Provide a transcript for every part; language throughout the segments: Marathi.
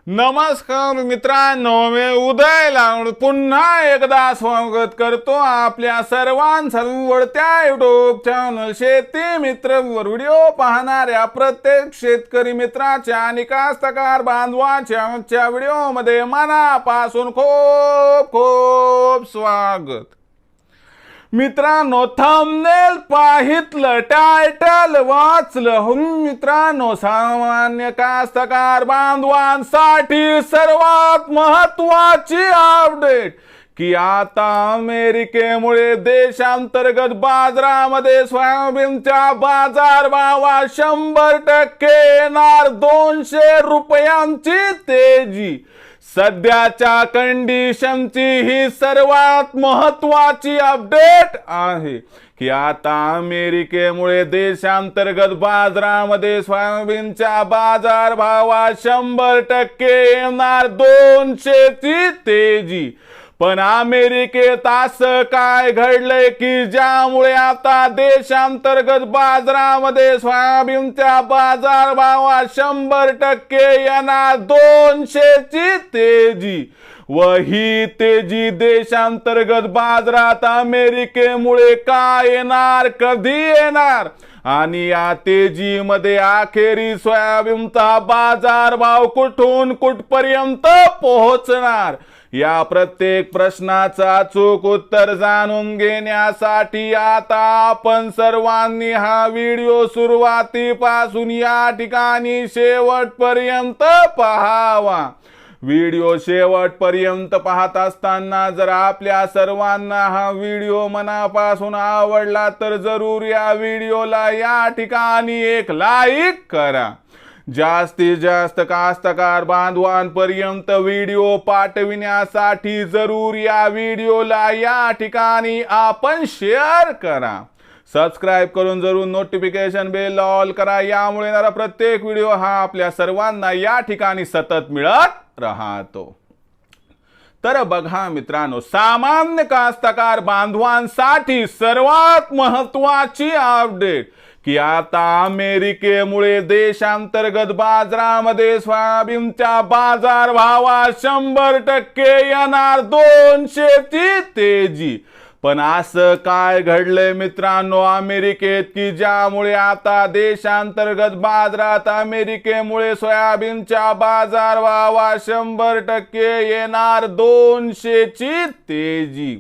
नमस्कार मित्रांनो, मी उदय लावड पुन्हा एकदा स्वागत करतो आपल्या सर्वांच्या युट्यूब चॅनल शेती मित्र वर व्हिडिओ पाहणाऱ्या प्रत्येक शेतकरी मित्राच्या आणि कास्तकार बांधवांच्या आजच्या व्हिडिओमध्ये मनापासून खूप खूप स्वागत। मित्रांनो, थंबनेल पाहितलं, टायटल वाचलं, मित्रांनो सामान्य कास्तकार बांधवांसाठी सर्वात महत्त्वाची अपडेट की आता अमेरिकेमुळे देशांतर्गत बाजारामध्ये सोयाबीनच्या बाजारभावात 100% येणार 200 रुपयांची तेजी। सध्याच्या कंडिशनची ही सर्वात महत्त्वाची अपडेट आहे की आता अमेरिकेमुळे देशांतर्गत बाजारामध्ये सोयाबीनच्या बाजारभावात 100% येणार 200 ची तेजी। पण अमेरिकेत असं काय घडलंय की ज्यामुळे आता देशांतर्गत बाजारामध्ये सोयाबीनच्या बाजारभावात 100% येणार 200 ची तेजी व ही तेजी देशांतर्गत बाजारात अमेरिकेमुळे का येणार, कधी येणार आणि या तेजीमध्ये अखेरी सोयाबीनचा बाजारभाव कुठून कुठपर्यंत पोहोचणार, या प्रत्येक प्रश्नाचं अचूक उत्तर जाणून घेण्यासाठी आता आपण सर्वांनी हा व्हिडिओ सुरुवातीपासून या ठिकाणी शेवटपर्यंत पाहावा। व्हिडिओ शेवटपर्यंत पाहत असताना जर आपल्या सर्वांना हा व्हिडिओ मनापासून आवडला तर जरूर या व्हिडिओला या ठिकाणी एक लाईक करा। जास्तीत जास्त कास्तकार बांधवांपर्यंत व्हिडिओ पाठविण्यासाठी जरूर या व्हिडिओला या ठिकाणी आपण शेअर करा। सबस्क्राइब करून जरूर नोटिफिकेशन बेल ऑल करा, यामुळे येणारा प्रत्येक व्हिडिओ हा आपल्या सर्वांना या ठिकाणी सतत मिळत राहतो। तर बघा मित्रांनो, सामान्य कास्तकार बांधवांसाठी सर्वात महत्त्वाची अपडेट की आता अमेरिकेमुळे देशांतर्गत बाजारामध्ये सोयाबीनच्या बाजारभावात 100% येणार 200 ची तेजी। पण असं काय घडलंय मित्रांनो अमेरिकेत की ज्यामुळे आता देशांतर्गत बाजारात अमेरिकेमुळे सोयाबीनच्या बाजारभावात 100% येणार 200 ची तेजी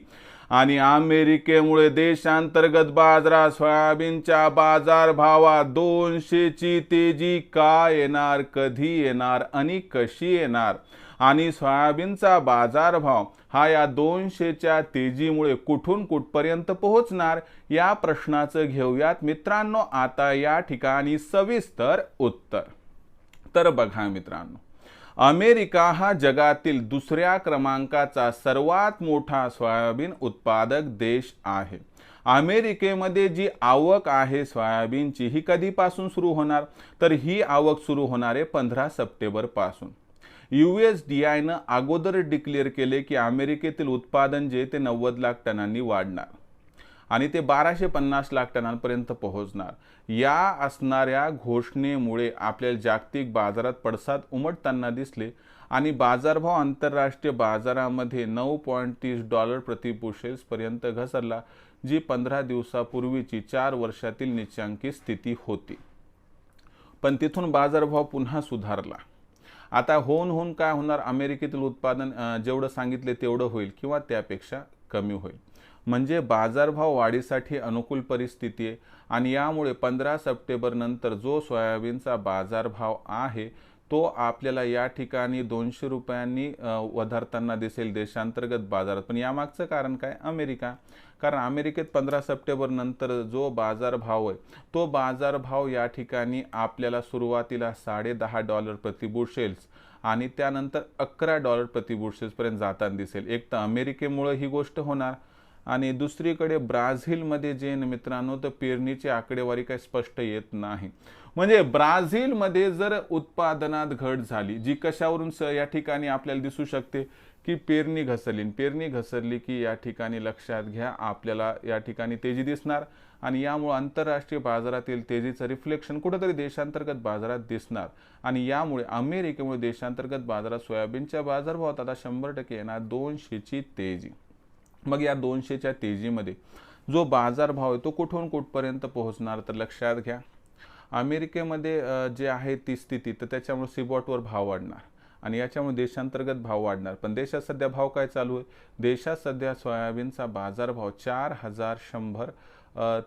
आणि अमेरिकेमुळे देशांतर्गत बाजारात सोयाबीनच्या बाजारभावात 200 ची तेजी का येणार, कधी येणार आणि कशी येणार आणि सोयाबीनचा बाजारभाव हा या 200 च्या तेजीमुळे कुठून कुठपर्यंत पोहोचणार, या प्रश्नाचं घेऊयात मित्रांनो आता या ठिकाणी सविस्तर उत्तर। तर बघा मित्रांनो, अमेरिका हा जगातील दुसऱ्या क्रमांकाचा सर्वात मोठा सोयाबीन उत्पादक देश आहे। अमेरिकेमध्ये जी आवक आहे सोयाबीनची ही कधीपासून सुरू होणार, तर ही आवक सुरू होणार आहे 15 सप्टेंबर पासून। USDA ने अगोदर डिक्लेअर केले की अमेरिकेतील उत्पादन जे ते 90 लाख टनांनी वाढणार आणि ते 1250 लाख टनांपर्यंत पोहोचणार। या असणाऱ्या घोषणेमुळे आपल्याला जागतिक बाजारात पडसाद उमटताना दिसले आणि बाजारभाव आंतरराष्ट्रीय बाजारामध्ये $9.30 प्रति बुशेल्स पर्यंत घसरला, जी 15 दिवसापूर्वीची 4 वर्षातील नीचांकी स्थिती होती। पण तिथून बाजारभाव पुन्हा सुधारला। आता होऊन काय होणार, अमेरिकेतील उत्पादन जेवढं सांगितले तेवढं होईल किंवा त्यापेक्षा कमी होईल, म्हणजे बाजारभाव वाढीसाठी अनुकूल परिस्थिती आहे आणि यामुळे 15 सप्टेंबर नंतर जो सोयाबीनचा बाजारभाव आहे तो आपल्याला या ठिकाणी 200 रुपयांनी वधारताना दिसेल देशांतर्गत बाजारात। पण यामागचं कारण काय, अमेरिका, कारण अमेरिकेत 15 सप्टेंबर नंतर जो बाजारभाव आहे तो बाजारभाव या ठिकाणी आपल्याला सुरुवातीला $10.5 प्रति बुशेल्स आणि त्यानंतर $11 प्रति बुशेल्स पर्यंत जाताना दिसेल। एक तर अमेरिकेमुळे ही गोष्ट होणार आणि दुसरीकडे ब्राझीलमध्ये जे मित्रांनो तर पेरणीची आकडेवारी काही स्पष्ट येत नाही. म्हणजे ब्राझीलमध्ये जर उत्पादनात घट झाली जी कशावरून या ठिकाणी आपल्याला दिसू शकते की पेरणी घसरली की या ठिकाणी लक्षात घ्या आपल्याला या ठिकाणी तेजी दिसणार आणि यामुळे आंतरराष्ट्रीय बाजारातील तेजीचं रिफ्लेक्शन कुठेतरी देशांतर्गत बाजारात दिसणार आणि यामुळे अमेरिकेमुळे देशांतर्गत बाजारात सोयाबीनच्या बाजारभावात आता 100% येणार 200ची तेजी. मग या 200च्या तेजीमध्ये जो बाजारभाव आहे तो कुठून कुठपर्यंत पोहोचणार तर लक्षात घ्या अमेरिकेमध्ये जे आहे ती स्थिती तर त्याच्यामुळे सिबॉटवर भाव वाढणार आणि याच्यामुळे देशांतर्गत भाव वाढणार. पण देशात सध्या भाव काय चालू आहे देशात सध्या सोयाबीनचा बाजारभाव 4100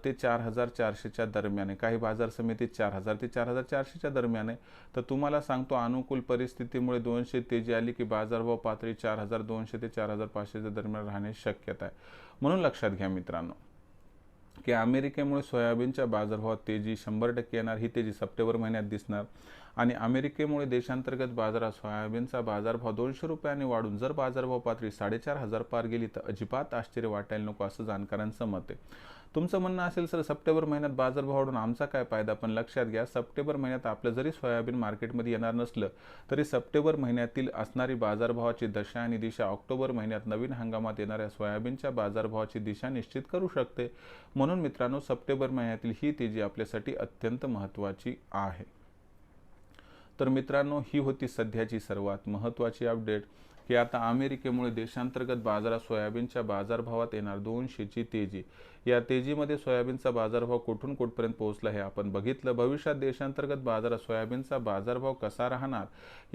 ते 4400च्या दरम्यान आहे. काही बाजार समितीत 4000 ते 4400च्या दरम्यान आहे. तर तुम्हाला सांगतो अनुकूल परिस्थितीमुळे 200 तेजी आली की बाजारभाव पातळी 4200 ते 4500च्या दरम्यान राहण्याची शक्यता आहे. म्हणून लक्षात घ्या मित्रांनो की अमेरिकेमुळे सोयाबीनच्या बाजारभावात तेजी 100% येणार. ही तेजी सप्टेंबर महिन्यात दिसणार आणि अमेरिकेमुळे देशांतर्गत बाजारात सोयाबीनचा बाजारभाव 200 रुपयांनी वाढून जर बाजारभाव पातळी 4500 पार गेली तर अजिबात आश्चर्य वाटायला नको असं जाणकारांचं मत आहे. तुमचं म्हणणं असेल सर सप्टेंबर महिन्यात बाजारभाव वाढून आमचा काय फायदा पण लक्षात घ्या सप्टेंबर महिन्यात आपलं जरी सोयाबीन मार्केटमध्ये येणार नसलं तरी सप्टेंबर महिन्यातील असणारी बाजारभावाची दशा आणि दिशा ऑक्टोबर महिन्यात नवीन हंगामात येणाऱ्या सोयाबीनच्या बाजारभावाची दिशा निश्चित करू शकते. म्हणून मित्रांनो सप्टेंबर महिन्यातील ही तेजी आपल्यासाठी अत्यंत महत्त्वाची आहे. तर मित्रांनो ही होती सध्याची सर्वात महत्त्वाची अपडेट की आता अमेरिकेमुळे देशांतर्गत बाजारात सोयाबीनच्या बाजारभावात येणार 200ची तेजी. या तेजीमध्ये सोयाबीनचा बाजारभाव कुठून कुठपर्यंत पोहोचला हे आपण बघितलं. भविष्यात देशांतर्गत बाजारात सोयाबीनचा बाजारभाव कसा राहणार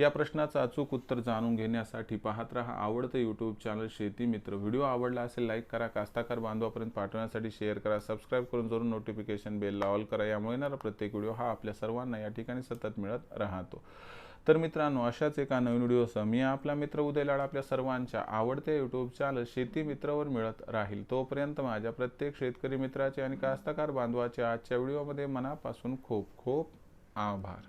या प्रश्नाचं अचूक उत्तर जाणून घेण्यासाठी पाहत रहा आवडतं यूट्यूब चॅनल शेती मित्र. व्हिडिओ आवडला असेल लाईक करा, कास्ताकार बांधवापर्यंत पाठवण्यासाठी शेअर करा, सबस्क्राईब करून जरूर नोटिफिकेशन बेल ऑल करा. यामुळे येणारा प्रत्येक व्हिडिओ हा आपल्या सर्वांना या ठिकाणी सतत मिळत राहतो. तर मित्रांनो अशाच एका नवीन व्हिडिओसह मी आपला मित्र उदय लाड आपल्या सर्वांच्या आवडत्या यूट्यूब चॅनल शेती मित्रवर मिळत राहील. तोपर्यंत माझ्या प्रत्येक शेतकरी मित्राचे आणि कास्तकार बांधवाचे आजच्या व्हिडिओमध्ये मनापासून खूप खूप आभार.